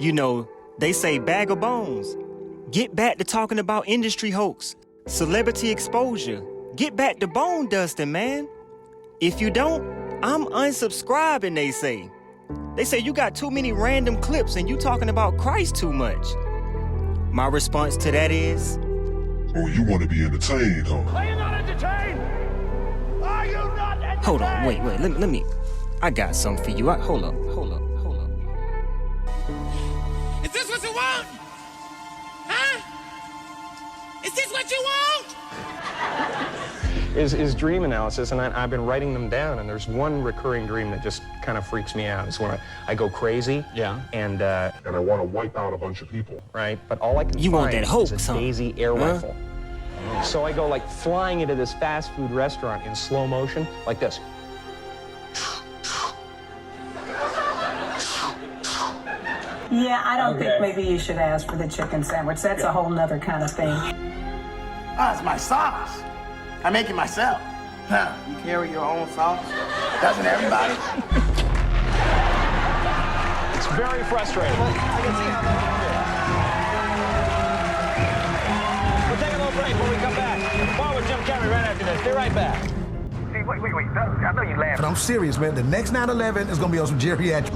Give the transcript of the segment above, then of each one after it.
You know, they say bag of bones. Get back to talking about industry hoax, celebrity exposure. Get back to bone dusting, man. If you don't, I'm unsubscribing, they say. They say you got too many random clips and you talking about Christ too much. My response to that is... Oh, you want to be entertained, huh? Are you not entertained? Are you not entertained? Hold on, wait, let me... I got something for you. Hold up. Is this what you want? Huh? Is this what you want? Is dream analysis, and I've been writing them down, and there's one recurring dream that just kind of freaks me out. It's when I go crazy. Yeah. And I want to wipe out a bunch of people. right, but all I can You want find that hoax, is a huh? Daisy air Huh? rifle. So I go like flying into this fast food restaurant in slow motion, like this. Yeah, I don't think maybe you should ask for the chicken sandwich. That's a whole nother kind of thing. Ah, it's my sauce. I make it myself. Huh? You carry your own sauce? Doesn't everybody? It's very frustrating. I can see how that We'll take a little break when we come back. More with Jim Carrey right after this. Be right back. See, wait. I know you But laughing. I'm serious, man. The next 9/11 is gonna be on some geriatrics.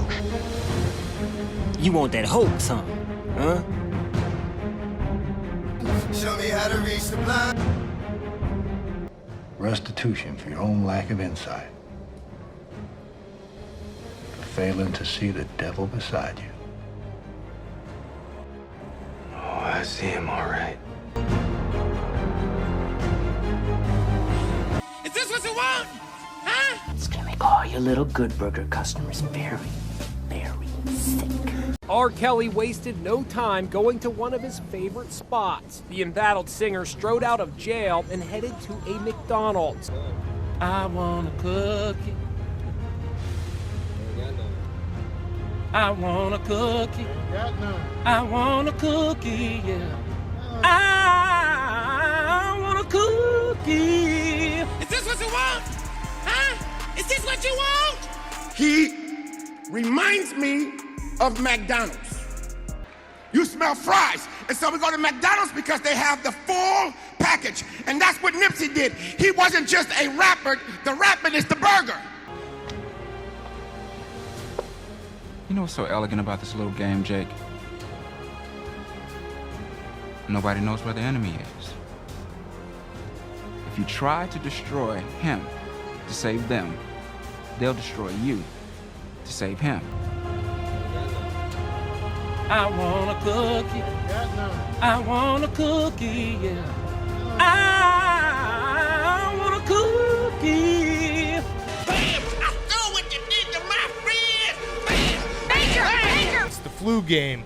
You want that hoax, huh? Huh? Show me how to reach the blind. Restitution for your own lack of insight. For failing to see the devil beside you. Oh, I see him all right. Is this what you want? Huh? It's gonna make all your little Good Burger customers very, very sick. R. Kelly wasted no time going to one of his favorite spots. The embattled singer strode out of jail and headed to a McDonald's. I want a cookie. I want a cookie. I want a cookie, yeah. I want a cookie. Is this what you want? Huh? Is this what you want? He reminds me of McDonald's. You smell fries. And so we go to McDonald's because they have the full package. And that's what Nipsey did. He wasn't just a rapper. The rapper is the burger. You know what's so elegant about this little game, Jake? Nobody knows where the enemy is. If you try to destroy him to save them, they'll destroy you to save him. I want a cookie. I want a cookie, yeah. I want a cookie. Bam! I know what you did to my friend. Bam! Danger! It's the flu game.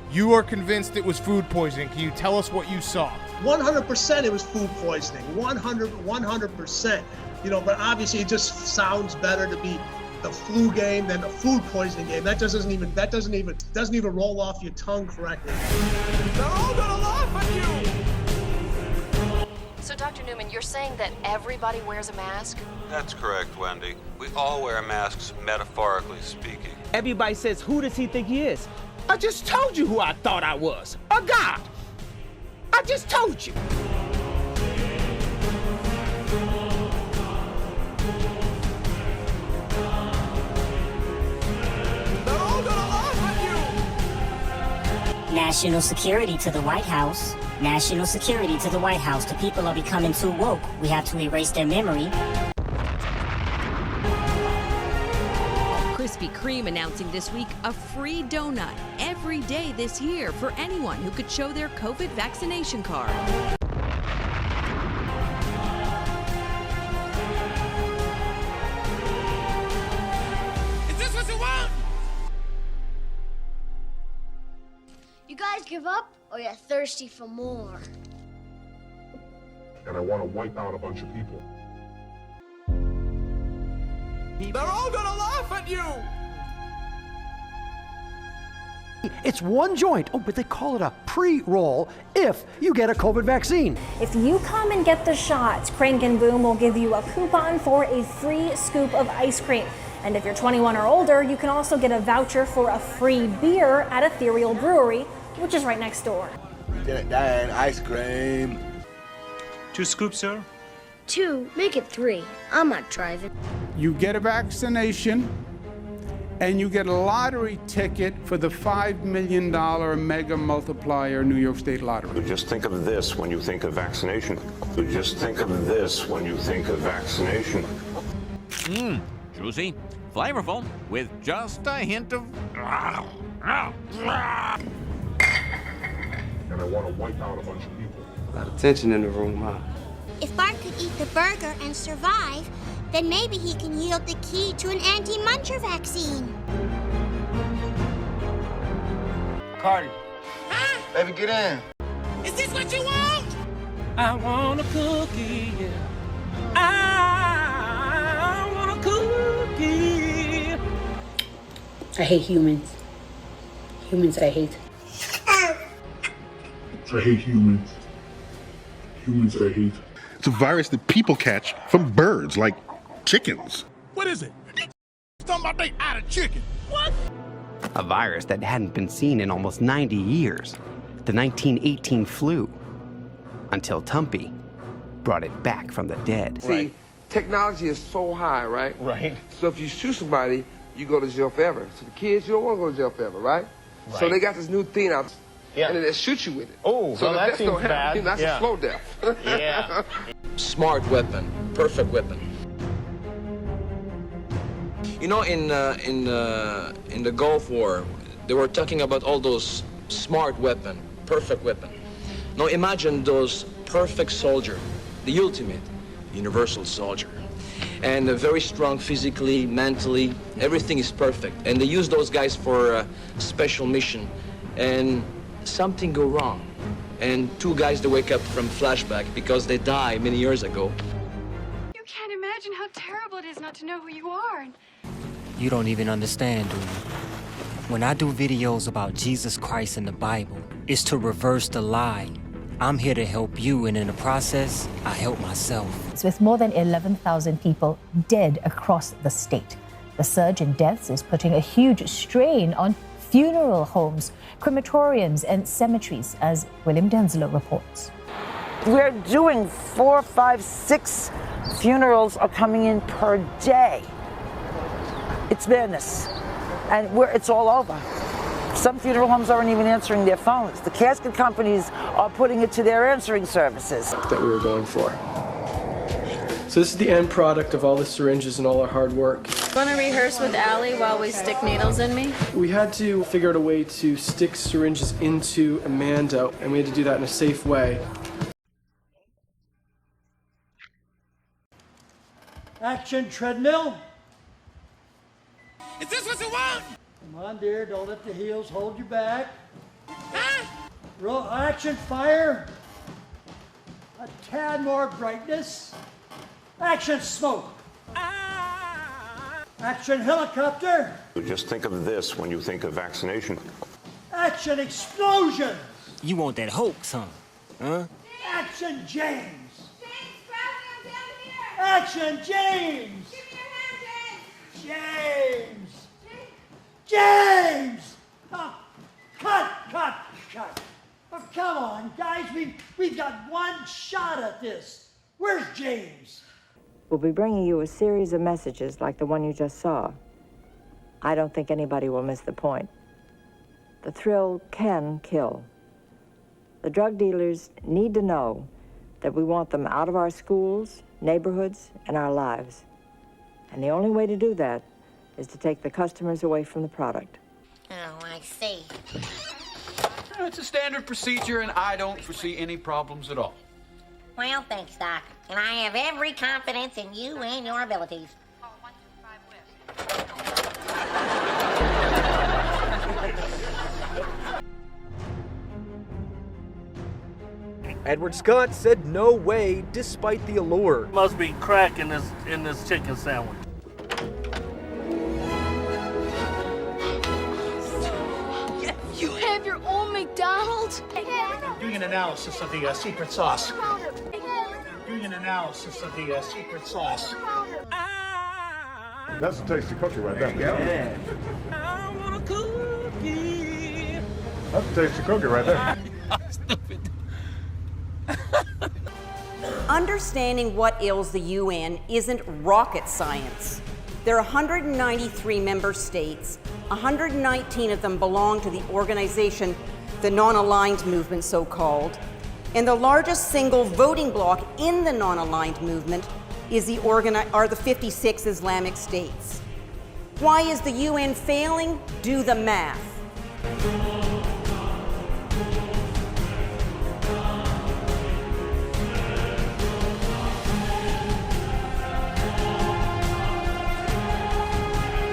You are convinced it was food poisoning. Can you tell us what you saw? 100% it was food poisoning. 100%. You know, but obviously it just sounds better to be the flu game than the food poisoning game. That doesn't even roll off your tongue correctly. They're all gonna laugh at you! So, Dr. Newman, you're saying that everybody wears a mask? That's correct, Wendy. We all wear masks, metaphorically speaking. Everybody says, who does he think he is? I just told you who I thought I was. A god. I just told you. They're all gonna laugh at you! National security to the White House. National security to the White House. The people are becoming too woke. We have to erase their memory. Krispy Kreme announcing this week a free donut every day this year for anyone who could show their COVID vaccination card. Is this what you want? You guys give up, or you're thirsty for more? And I want to wipe out a bunch of people. They're all gonna laugh at you! It's one joint, but they call it a pre-roll if you get a COVID vaccine. If you come and get the shots, Crank and Boom will give you a coupon for a free scoop of ice cream. And if you're 21 or older, you can also get a voucher for a free beer at Ethereal Brewery, which is right next door. Diane, ice cream. 2 scoops, sir? 2, make it 3. I'm not driving. You get a vaccination, and you get a lottery ticket for the $5 million mega multiplier New York State Lottery. Just think of this when you think of vaccination. Just think of this when you think of vaccination. Juicy, flavorful, with just a hint of... And I want to wipe out a bunch of people. A lot of tension in the room, huh? If Bart could eat the burger and survive, then maybe he can yield the key to an anti-muncher vaccine. Cardi. Huh? Baby, get in. Is this what you want? I want a cookie, yeah. I want a cookie. I hate humans. Humans I hate. I hate humans. Humans I hate. It's a virus that people catch from birds, like chickens. What is it? Talking about they out of chicken. What? A virus that hadn't been seen in almost 90 years. The 1918 flu. Until Tumpy brought it back from the dead. See, technology is so high, right? Right. So if you shoot somebody, you go to jail forever. So the kids, you don't want to go to jail forever, right? So they got this new thing out. Yeah. And then they shoot you with it. Oh, so well, that seems don't happen. bad. That's Yeah. a slow death. Yeah. Smart weapon, perfect weapon. You know, in the Gulf War, they were talking about all those smart weapon, perfect weapon. Now imagine those perfect soldier, the ultimate universal soldier, and very strong physically, mentally, everything is perfect. And they use those guys for a special mission, and something go wrong. And 2 guys, they wake up from flashback because they died many years ago. You can't imagine how terrible it is not to know who you are. You don't even understand, do you? When I do videos about Jesus Christ in the Bible, it's to reverse the lie. I'm here to help you, and in the process, I help myself. With more than 11,000 people dead across the state, the surge in deaths is putting a huge strain on funeral homes, crematoriums, and cemeteries, as William Denzler reports. We're doing 4, 5, 6 funerals are coming in per day. It's madness, and it's all over. Some funeral homes aren't even answering their phones. The casket companies are putting it to their answering services. That we were going for. So this is the end product of all the syringes and all our hard work. Want to rehearse with Allie while we stick needles in me? We had to figure out a way to stick syringes into Amanda, and we had to do that in a safe way. Action, treadmill. Is this what you want? Come on, dear, don't let the heels hold you back. Roll, action, fire. A tad more brightness. Action, smoke. Action, helicopter. Just think of this when you think of vaccination. Action, explosion. You want that hoax, huh? Huh? Action, James. Action, James. James. James. Oh, cut. Oh, come on, guys. We've got one shot at this. Where's James? We'll be bringing you a series of messages like the one you just saw. I don't think anybody will miss the point. The thrill can kill. The drug dealers need to know that we want them out of our schools, neighborhoods, and our lives. And the only way to do that is to take the customers away from the product. Oh, I see. It's a standard procedure, and I don't foresee any problems at all. Well, thanks, Doc. And I have every confidence in you and your abilities. Edward Scott said no way, despite the allure. Must be crack in this chicken sandwich. You have your own McDonald's? Doing an analysis of the secret sauce. Doing an analysis of the secret sauce. That's a tasty cookie right there. Yeah. I want a cookie. That's a tasty cookie right there. Stupid. Understanding what ails the UN isn't rocket science. There are 193 member states. 119 of them belong to the organization, the Non-Aligned Movement, so-called. And the largest single voting bloc in the Non-Aligned Movement is are the 56 Islamic states. Why is the UN failing? Do the math.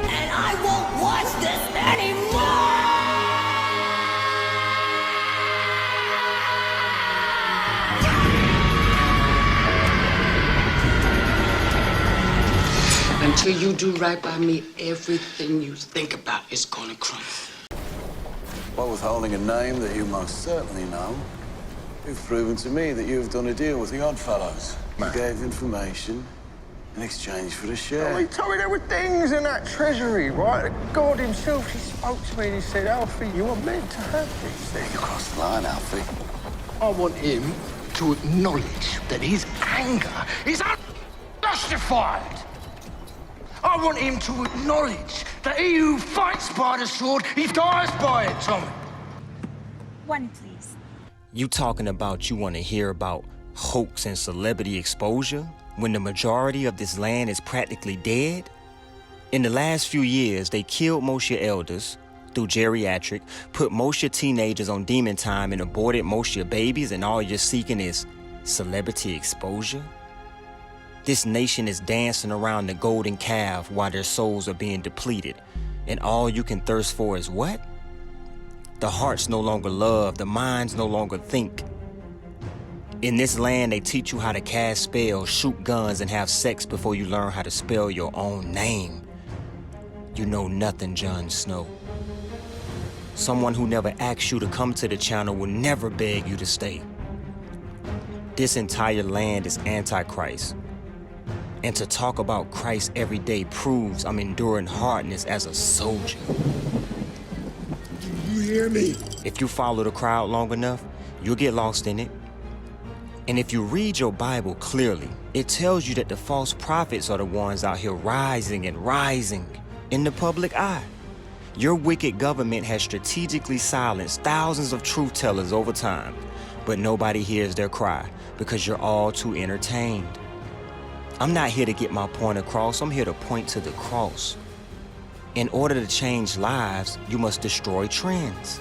And I won't watch this anymore! Until you do right by me, everything you think about is gonna crumble. What with holding a name that you most certainly know, you've proven to me that you've done a deal with the Oddfellows. You gave information in exchange for a share. Oh, he told me there were things in that treasury, right? God himself, he spoke to me and he said, Alfie, you are meant to have these. There you crossed the line, Alfie. I want him to acknowledge that his anger is unjustified. I want him to acknowledge that he who fights by the sword, he dies by it, Tommy. One, please. You talking about you want to hear about hoax and celebrity exposure when the majority of this land is practically dead? In the last few years, they killed most of your elders through geriatric, put most of your teenagers on demon time, and aborted most of your babies, and all you're seeking is celebrity exposure? This nation is dancing around the golden calf while their souls are being depleted. And all you can thirst for is what? The hearts no longer love, the minds no longer think. In this land, they teach you how to cast spells, shoot guns, and have sex before you learn how to spell your own name. You know nothing, Jon Snow. Someone who never asked you to come to the channel will never beg you to stay. This entire land is Antichrist. And to talk about Christ every day proves I'm enduring hardness as a soldier. You hear me? If you follow the crowd long enough, you'll get lost in it. And if you read your Bible clearly, it tells you that the false prophets are the ones out here rising and rising in the public eye. Your wicked government has strategically silenced thousands of truth tellers over time, but nobody hears their cry because you're all too entertained. I'm not here to get my point across, I'm here to point to the cross. In order to change lives, you must destroy trends.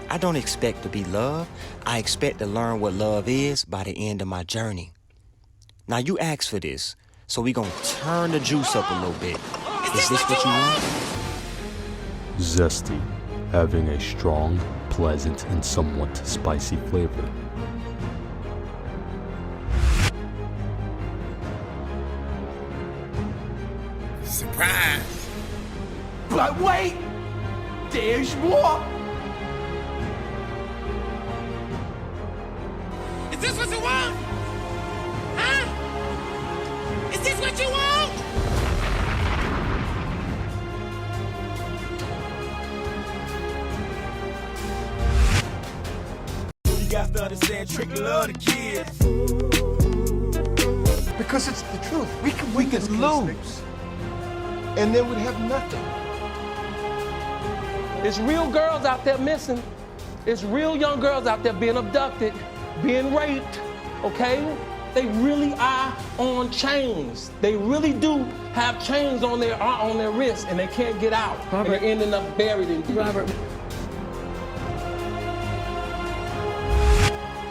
I don't expect to be loved, I expect to learn what love is by the end of my journey. Now you asked for this, so we gonna turn the juice up a little bit. Is this what you want? Zesty, having a strong, pleasant, and somewhat spicy flavor. Surprise! But wait! There's more! Is this what you want? Huh? Is this what you want? You got to understand, Trick love the kids. Because it's the truth. We can lose. And then we'd have nothing. There's real girls out there missing. There's real young girls out there being abducted, being raped, okay? They really are on chains. They really do have chains on their wrists, and they can't get out. Robert. And they're ending up buried in deep. Robert.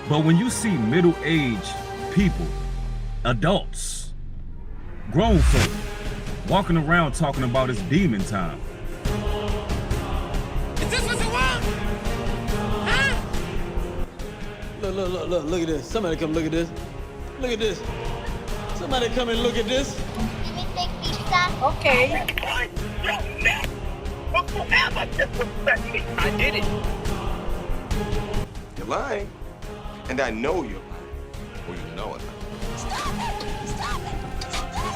But when you see middle-aged people, adults, grown folk, walking around talking about it's demon time. Is this what you want? Huh? Look at this. Somebody come look at this. Look at this. Somebody come and look at this. Okay. I did it. You're lying. And I know you're lying. Or you know it. Stop it! Stop it! Stop it!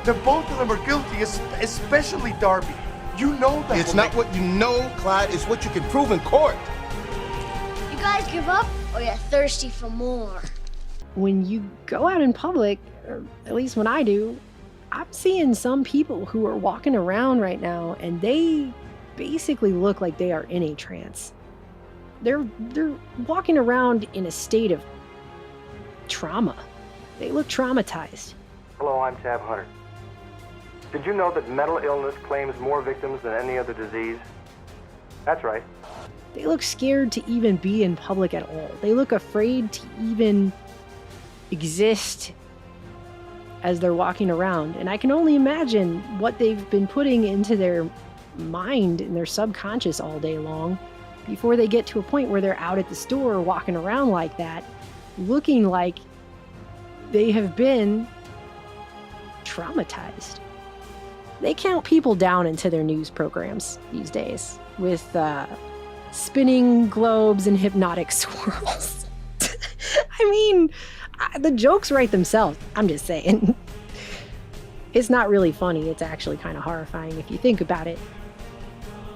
that both of them are guilty, especially Darby. You know that. It's not what you know, Clyde. It's what you can prove in court. You guys give up, or you're thirsty for more? When you go out in public, or at least when I do, I'm seeing some people who are walking around right now and they basically look like they are in a trance. They're walking around in a state of trauma. They look traumatized. Hello, I'm Tab Hunter. Did you know that mental illness claims more victims than any other disease? That's right. They look scared to even be in public at all. They look afraid to even exist as they're walking around. And I can only imagine what they've been putting into their mind and their subconscious all day long before they get to a point where they're out at the store walking around like that, looking like they have been traumatized. They count people down into their news programs these days with spinning globes and hypnotic swirls. I mean, the jokes write themselves. I'm just saying. It's not really funny. It's actually kind of horrifying if you think about it.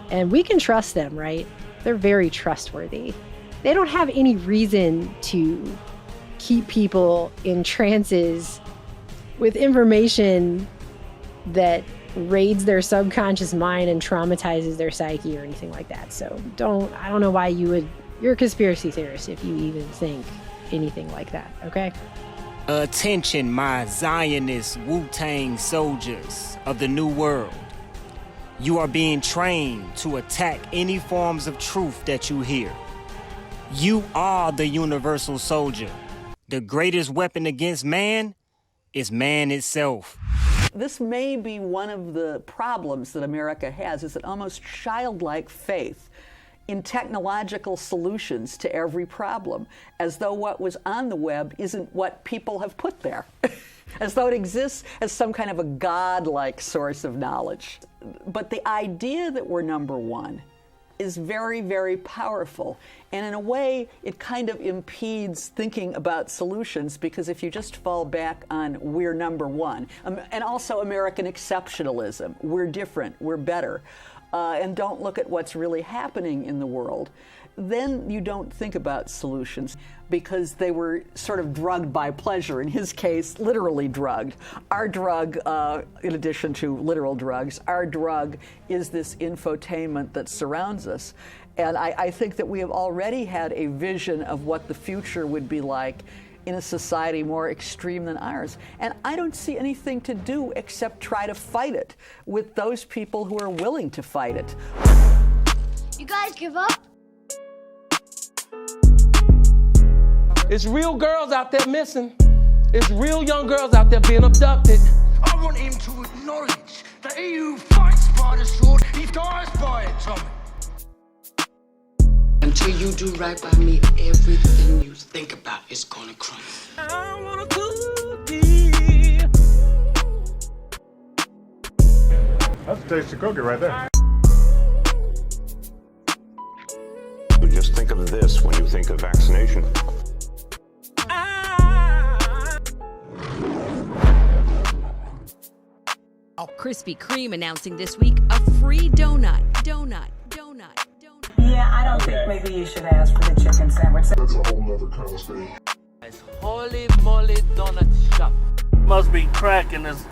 And we can trust them, right? They're very trustworthy. They don't have any reason to keep people in trances with information that raids their subconscious mind and traumatizes their psyche or anything like that. So I don't know why you're a conspiracy theorist if you even think anything like that, okay? Attention, my Zionist Wu-Tang soldiers of the New World. You are being trained to attack any forms of truth that you hear. You are the universal soldier. The greatest weapon against man is man itself. This may be one of the problems that America has, is an almost childlike faith in technological solutions to every problem, as though what was on the web isn't what people have put there, as though it exists as some kind of a godlike source of knowledge. But the idea that we're number one is very, very powerful. And in a way, it kind of impedes thinking about solutions, because if you just fall back on we're number one, and also American exceptionalism, we're different, we're better, and don't look at what's really happening in the world, then you don't think about solutions, because they were sort of drugged by pleasure. In his case, literally drugged. Our drug, in addition to literal drugs, our drug is this infotainment that surrounds us. And I think that we have already had a vision of what the future would be like in a society more extreme than ours. And I don't see anything to do except try to fight it with those people who are willing to fight it. You guys give up? It's real girls out there missing. It's real young girls out there being abducted. I want him to acknowledge that he who fights by the sword, he dies by it, Tommy. Until you do right by me, everything you think about is gonna crumble. I want a cookie. That's a tasty cookie right there. So just think of this when you think of vaccination. Krispy Kreme announcing this week a free donut. Yeah, I don't think maybe you should ask for the chicken sandwich. That's a whole nother conversation. Holy moly donut shop. Must be crack in this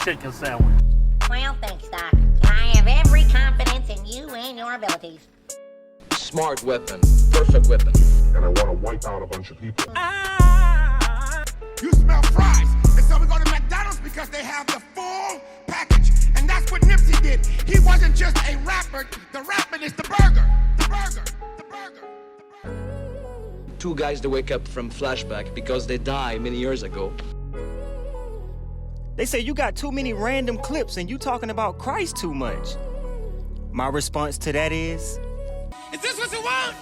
chicken sandwich. Well, thanks, Doc. I have every confidence in you and your abilities. Smart weapon, perfect weapon. And I want to wipe out a bunch of people. You smell fries, and so we go to McDonald's because they have the full package. And that's what Nipsey did. He wasn't just a rapper. The rapper is the burger. The burger. Two guys that wake up from flashback because they died many years ago. They say you got too many random clips and you talking about Christ too much. My response to that is this what you want?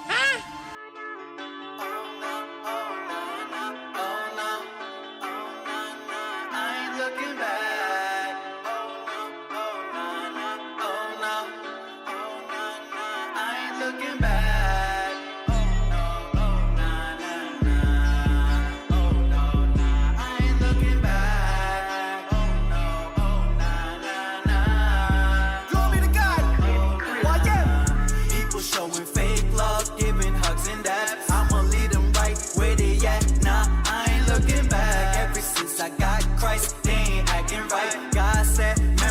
Huh?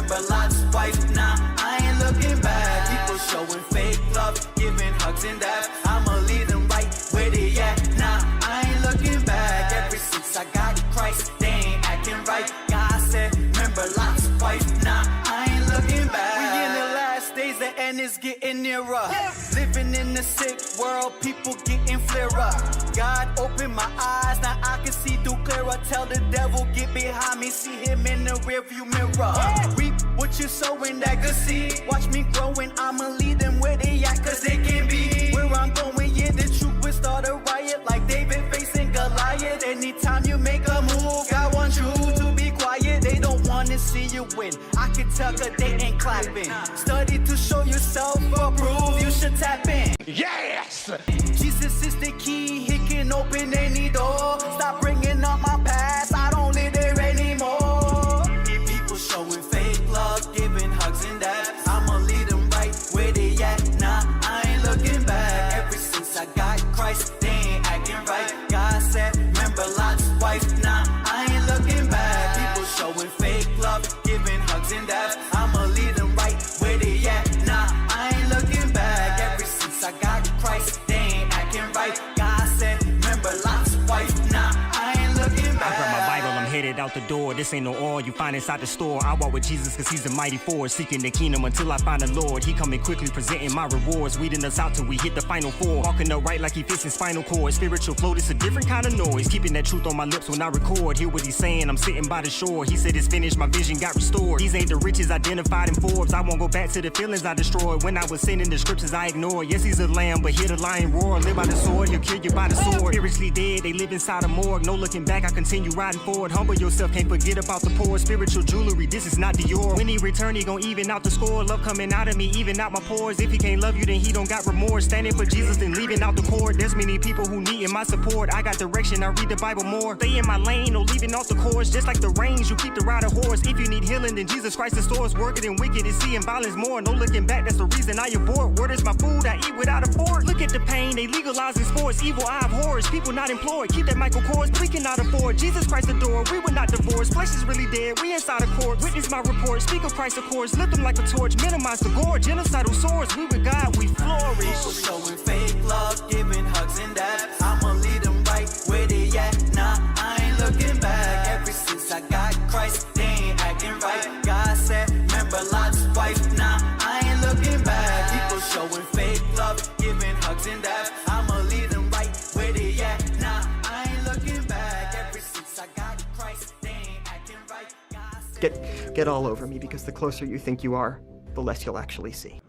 Remember Lot's wife, nah, I ain't looking back. People showing fake love, giving hugs and dabs. I'ma lead them right where they at, nah, I ain't looking back. Ever since I got Christ, they ain't acting right. God said, remember Lot's wife, nah, I ain't looking back. We in the last days, the end is getting nearer. Living in the sick world, people getting flarer. God opened my eyes, now I can see through clearer. Tell the devil, get behind me, see him in the rearview mirror. Reap what you're sowing, that good seed. Watch me growing, I'ma lead them where they at, cause they can be. Where I'm going, yeah, the truth will start a riot, like David facing Goliath. Anytime you make a move, God wants you to be quiet. They don't wanna see you win, I can tell cause they ain't clapping. Study to show yourself, approve, you should tap in. Yes! Jesus is the key, he can open any door. Stop bringing up my past, I don't live there anymore. People showing fake love, giving hugs and dabs. I'ma lead them right where they at, nah, I ain't looking back. Ever since I got Christ, they ain't acting right. God said, remember Lot's wife, nah, I ain't looking back. People showing fake love, giving hugs and dabs. I'ma lead them right where they at, nah, I ain't looking back. Ever since I got Christ, they ain't acting right. God said, remember Lot's wife, nah, I ain't looking back. I grab my Bible, I'm headed out the door. This ain't no oil you find inside the store. I walk with Jesus cause he's the mighty force, seeking the kingdom until I find the Lord. He coming quickly, presenting my rewards, weeding us out till we hit the final four. Walking upright like he fits in spinal cord. Spiritual flow, this a different kind of noise. Keeping that truth on my lips when I record. Hear what he's saying, I'm sitting by the shore. He said it's finished, my vision got restored. These ain't the riches identified in Forbes. I won't go back to the feelings I destroyed. When I was sinning, the scriptures I ignored. Yes, he's a lamb, but hear the lion roar. Live by the sword, he'll kill you by the sword. Spiritually dead, they live inside a morgue. No looking back, I continue riding forward. Humble yourself, can't forget about the poor. Spiritual jewelry, this is not Dior. When he return, he gon' even out the score. Love coming out of me, even out my pores. If he can't love you, then he don't got remorse. Standing for Jesus, then leaving out the cord. There's many people who needin' my support. I got direction, I read the Bible more. Stay in my lane, no leaving off the course. Just like the reins, you keep the rider horse. If you need healing, then Jesus Christ restores. Working and wicked is seeing violence more. No looking back, that's the reason I abhor. Word is my food, I eat without a fork. Look at the pain, they legalizing sports. Evil eye of horrors, people not employed. Keep that Michael Kors, we cannot afford. Jesus Christ adore, we were not divorced. Flesh is really dead, we inside a court. Witness my report, speak of Christ of course. Lift them like a torch, minimize the gore. Genocidal swords, we with God, we flourish. People showing fake love, giving hugs and dabs. I'ma lead them right where they at, nah, I ain't looking back. Ever since I got Christ, they ain't acting right. God said, remember Lot's wife, nah, I ain't looking back. People showing fake love, giving hugs and dabs. I'ma lead them right where they at, nah, I ain't looking back. Ever since I got Christ, they ain't acting right. God said, Get all over me, because the closer you think you are, the less you'll actually see.